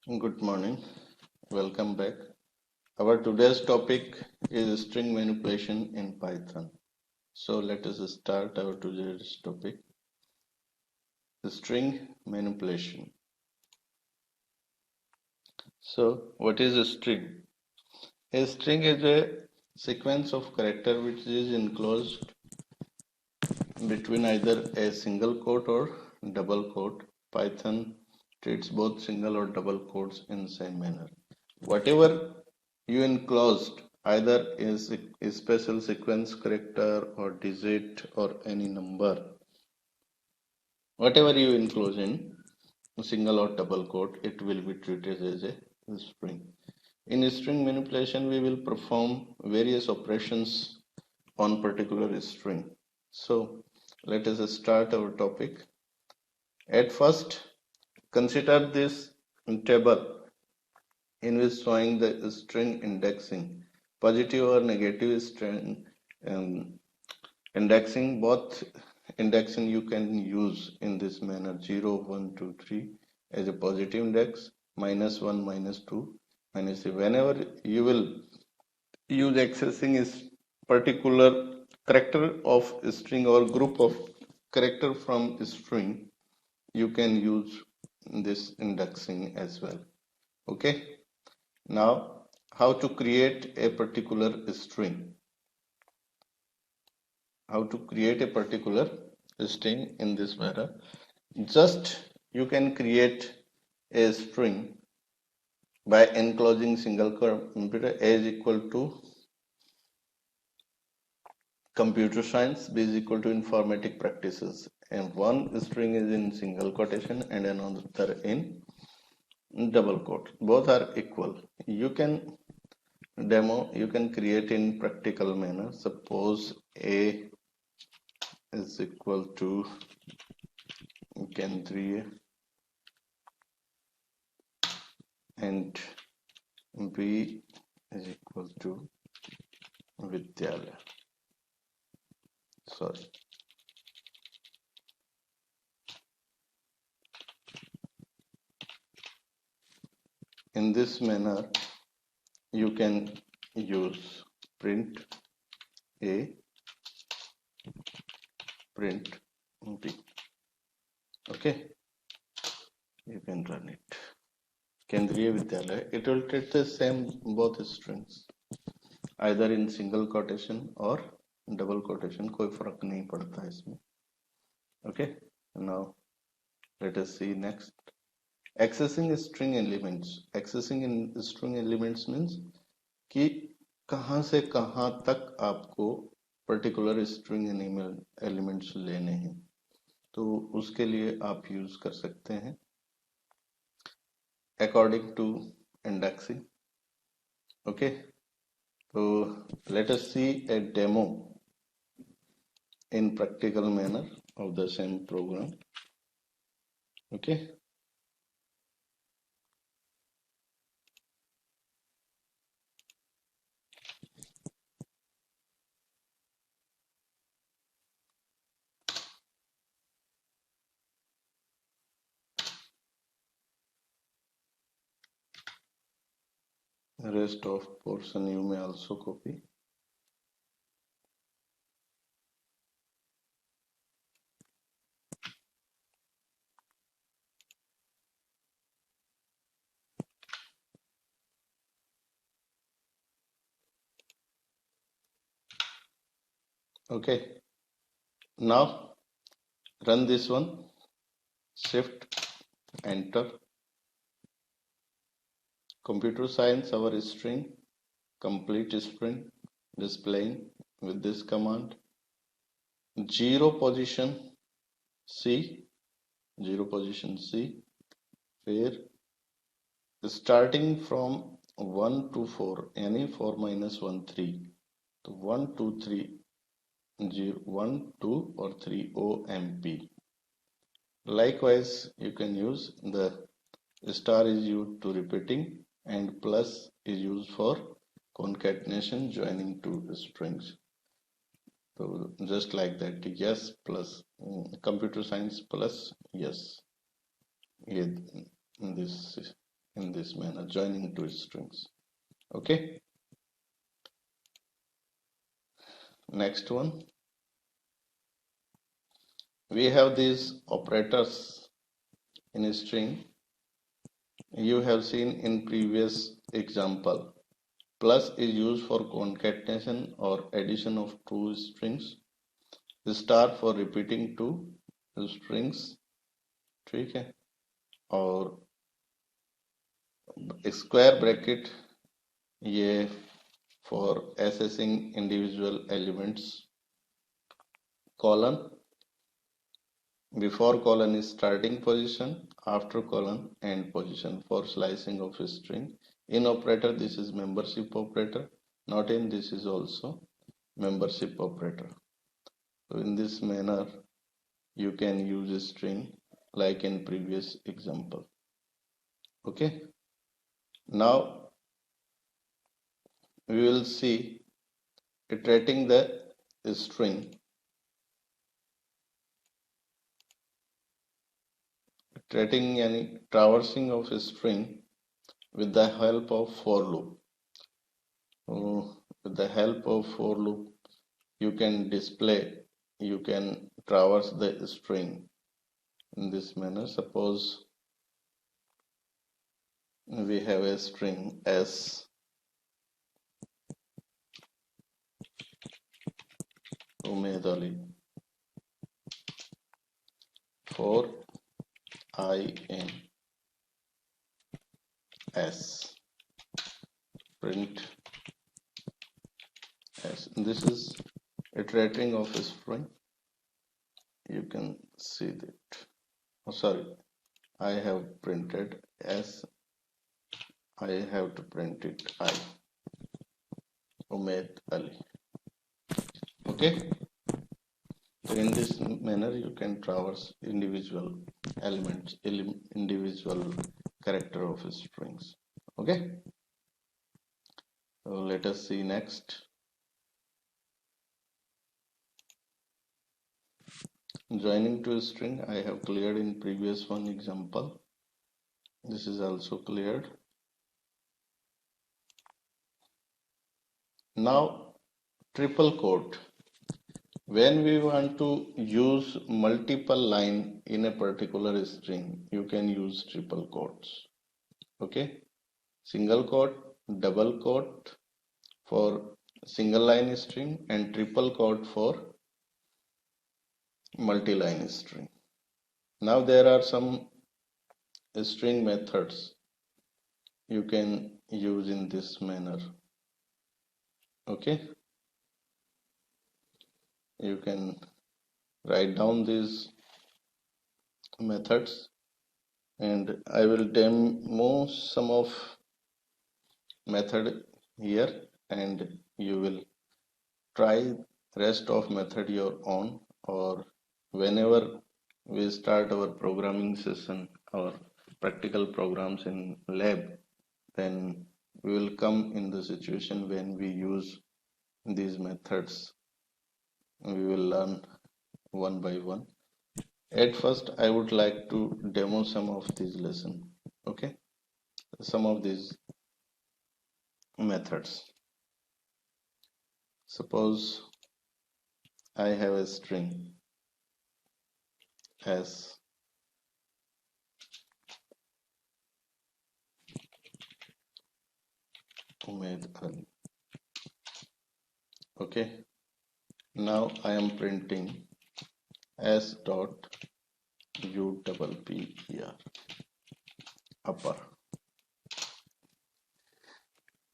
Good morning. Welcome back. Our today's topic is string manipulation in Python. So let us start our today's topic, string manipulation. So what is a string? A string is a sequence of character which is enclosed between either a single quote or double quote. Python treats both single or double quotes in the same manner. Whatever you enclosed either is a special sequence character or digit or any number, whatever you enclose in single or double quote, it will be treated as a string. In string manipulation, we will perform various operations on particular string. So let us start our topic. At first, consider this table in which showing the string indexing, positive or negative string indexing. Both indexing you can use in this manner: 0, 1, 2, 3 as a positive index, -1, -2, -3. Whenever you will use accessing is particular character of string or group of character from string, you can use this indexing as well. Okay. Now, how to create a particular string? How to create a particular string in this manner? Just you can create a string by enclosing single computer A is equal to computer science, B is equal to informatic practices, and one string is in single quotation and another in double quote. Both are equal. You can you can create in practical manner. Suppose A is equal to Kendriya and B is equal to Vidyalaya. Sorry. In this manner, you can use print A, print B. Okay, you can run it. Kendriya Vidyalaya. It will treat the same both strings, either in single quotation or double quotation. कोई फर्क नहीं पड़ता इसमें. Okay, now let us see next. Accessing string elements. Accessing in string elements means कि कहाँ से कहाँ तक आपको पर्टिकुलर स्ट्रिंग एलिमेंट्स लेने हैं, तो उसके लिए आप यूज कर सकते हैं अकॉर्डिंग टू इंडेक्सिंग. ओके, तो let us see a demo in practical manner of the same program. Okay, rest of portion you may also copy. Okay, now run this one. Shift enter. Computer science, our string, complete string, displaying with this command. 0 position C, 0 position C, where starting from 1 to 4, any 4 minus 1, 3. So 1, 2, 3, 0, 1, 2 or 3 OMP. Likewise, you can use the star is used to repeating and plus is used for concatenation, joining two strings. So just like that, yes plus computer science plus yes. This in this manner, joining two strings. Okay, next one, we have these operators in a string. You have seen in previous example. Plus is used for concatenation or addition of two strings. Star for repeating two strings, ठीक है, और square bracket ये for assessing individual elements. Colon, before colon is starting position, after colon end position for slicing of a string. In operator this is membership operator, not in this is also membership operator. So in this manner you can use a string like in previous example. Okay, now we will see iterating the string. Iterating yani traversing of a string with the help of for loop. With the help of for loop you can display, you can traverse the string in this manner. Suppose we have a string S Umaid Ali for I in S, print S. This is iterating of a string. You can see that. Oh, sorry, I have printed S. I have to print it I. Umaid Ali. Okay. So in this manner you can traverse individual elements, individual character of strings. Okay. So let us see next. Joining to a string I have cleared in previous one example. This is also cleared. Now triple quote. When we want to use multiple line in a particular string, you can use triple quotes. Okay, single quote, double quote for single line string and triple quote for multi-line string. Now there are some string methods you can use in this manner. Okay, you can write down these methods and I will demo some of method here and you will try rest of method your own, or whenever we start our programming session or practical programs in lab, then we will come in the situation when we use these methods. We will learn one by one. At first I would like to demo some of these lessons. Okay, some of these methods. Suppose I have a string as Umaid Ali. Okay, now I am printing S dot U double P E R upper.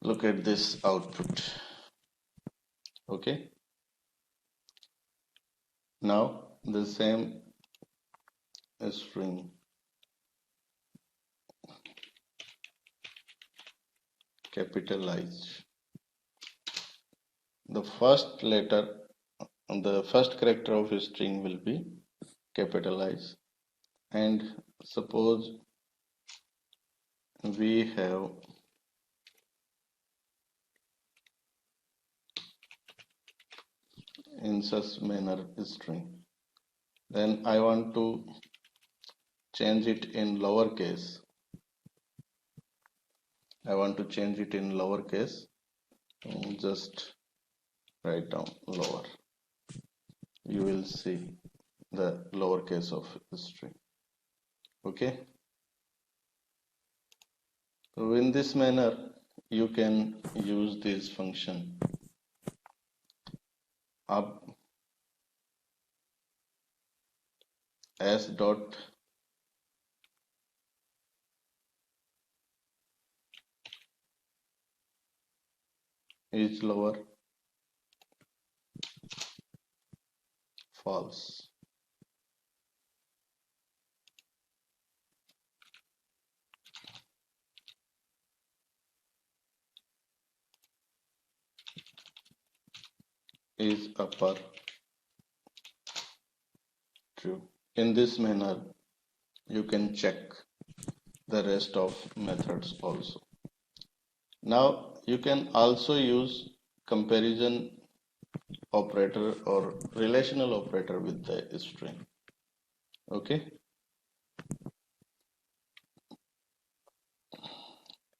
Look at this output. Okay, now the same string capitalized. The first letter, the first character of a string will be capitalized, and suppose we have in such manner string, then I want to change it in lowercase. I want to change it in lowercase. Just write down lower. You will see the lowercase of the string. Okay. So in this manner, you can use this function up s dot is lower false. Is upper true. In this manner, you can check the rest of methods also. Now you can also use comparison operator or relational operator with the string. Okay.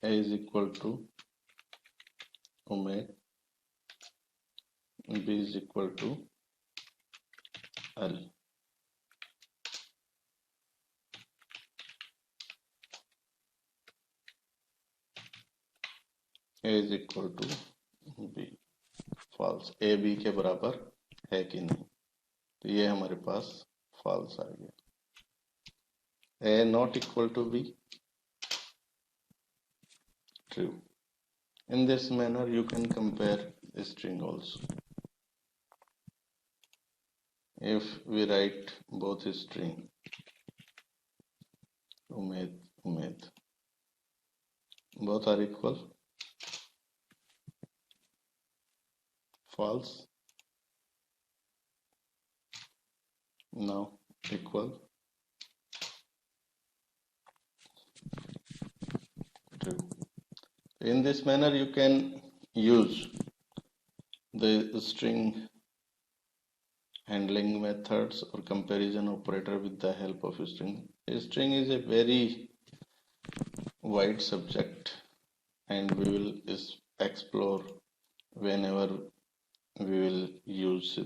A is equal to Umaid, B is equal to Ali. A is equal to B. False A B के बराबर है कि नहीं, तो ये हमारे पास false आ गया. A not equal to B true. In this manner you can compare the string also. If we write both string Umaid, both are equal, false. Now equal, true. In this manner you can use the string handling methods or comparison operator with the help of string. A string is a very wide subject and we will explore whenever we will use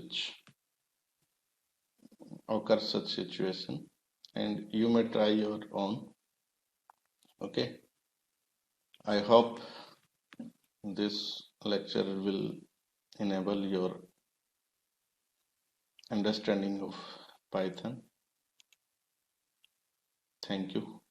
occur such situation, and you may try your own. Okay, I hope this lecture will enable your understanding of Python. Thank you.